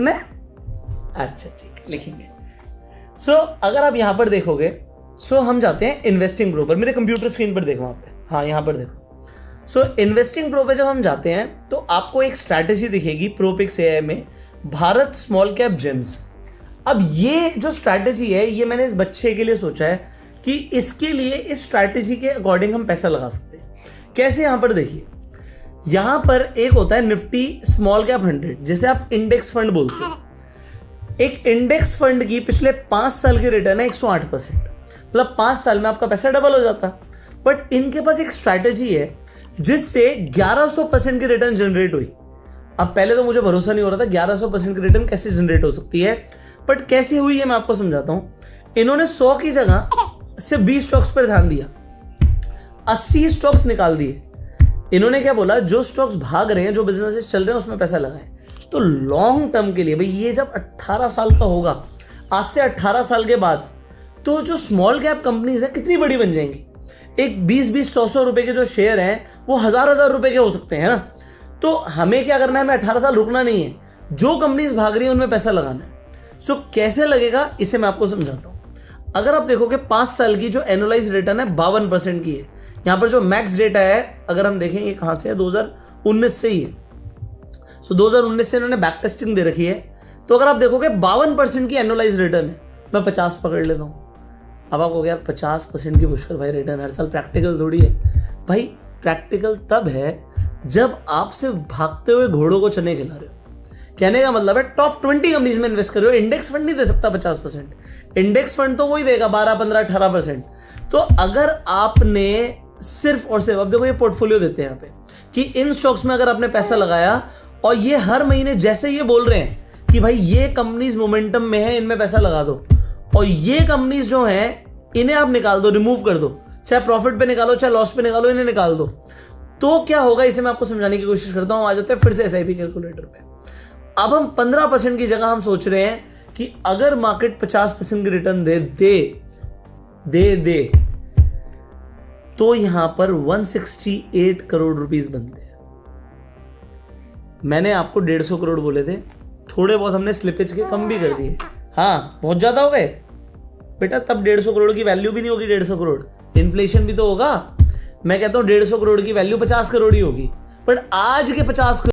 लिखना है? अच्छा ठीक है, लिखेंगे। सो अगर आप यहां पर देखोगे, सो हम जाते हैं इन्वेस्टिंग प्रो पर। मेरे कंप्यूटर स्क्रीन पर देखो, वहां पे, हाँ यहां पर देखो। सो इन्वेस्टिंग प्रो पे जब हम जाते हैं तो आपको एक स्ट्रैटेजी दिखेगी प्रोपिक्स एआई में, भारत स्मॉल कैप जेम्स। अब ये जो स्ट्रैटेजी है, ये मैंने इस बच्चे के लिए सोचा है कि इसके लिए इस स्ट्रैटेजी के अकॉर्डिंग हम पैसा लगा सकते हैं। कैसे? यहां पर देखिए, यहां पर एक होता है निफ्टी स्मॉल कैप 100, जैसे आप इंडेक्स फंड बोलते हो। एक इंडेक्स फंड की पिछले 5 साल की रिटर्न है 108%, मतलब 5 साल में आपका पैसा डबल हो जाता। बट इनके पास एक स्ट्रैटेजी है जिससे 1100% की रिटर्न जनरेट हुई। अब पहले तो मुझे भरोसा नहीं हो रहा था 1100% की रिटर्न कैसे जनरेट हो सकती है, बट कैसे हुई है मैं आपको समझाता हूं। इन्होंने 100 की जगह सिर्फ 20 स्टॉक्स पर ध्यान दिया, 80 स्टॉक्स निकाल दिए। इन्होंने क्या बोला, जो स्टॉक्स भाग रहे हैं, जो बिजनेसेस चल रहे हैं, उसमें पैसा लगाएं। तो लॉन्ग टर्म के लिए भाई, ये जब 18 साल का होगा, आज से 18 साल के बाद, तो जो स्मॉल कैप कंपनीज है कितनी बड़ी बन जाएंगी। एक 20-20, 100-100 रुपए के जो शेयर हैं वो 1000-1000 रुपए के हो सकते हैं ना। तो हमें क्या करना है, हमें 18 साल रुकना नहीं है, जो कंपनीज भाग रही है उनमें पैसा लगाना है। सो कैसे लगेगा, इसे मैं आपको समझाता हूं। अगर आप देखोगे 5 साल की जो एनुअलाइज रिटर्न है 52% की है। यहां पर जो मैक्स डेटा है, अगर हम देखें ये कहां से है, 2019 से ही है। सो 2019 से इन्होंने बैक टेस्टिंग दे रखी है। तो अगर आप देखोगे 52% की एनुअलाइज रिटर्न है। मैं 50 पकड़ लेता हूं। अब आपको यार 50% की मुश्किल भाई रिटर्न हर साल, प्रैक्टिकल थोड़ी है भाई। प्रैक्टिकल तब है जब आप सिर्फ भागते हुए घोड़ों को चने खिला रहे हो। कहने का मतलब है टॉप 20 कंपनीज में इन्वेस्ट कर रहे हो। इंडेक्स फंड नहीं दे सकता 50%, इंडेक्स फंड तो वही देगा 12, 15, 18%। तो अगर आपने सिर्फ और सिर्फ, अब देखो ये पोर्टफोलियो देते हैं यहाँ पे कि इन स्टॉक्स में अगर आपने पैसा लगाया और ये हर महीने जैसे ये बोल रहे हैं कि भाई ये कंपनीज मोमेंटम में है, इनमें पैसा लगा दो, और ये कंपनीज जो हैं इन्हें आप निकाल दो, रिमूव कर दो, चाहे प्रॉफिट पे निकालो चाहे लॉस पे निकालो, इन्हें निकाल दो, तो क्या होगा इसे मैं आपको समझाने की कोशिश करता हूं। आ जाते हैं फिर से एसआईपी कैलकुलेटर पे। अब हम 15% की जगह हम सोच रहे हैं कि अगर मार्केट 50% की रिटर्न दे तो यहां पर 168 करोड़ रुपीस बनते हैं। मैंने आपको 150 करोड़ बोले थे, थोड़े बहुत हमने स्लिपेज के कम भी कर दिए। हाँ बहुत ज्यादा हो गए बेटा, तब 150 करोड़ की वैल्यू भी नहीं होगी 150 करोड़, इन्फ्लेशन भी तो होगा। मैं कहता हूं 150 करोड़ की वैल्यू 50 करोड़ ही होगी, पर आज के 50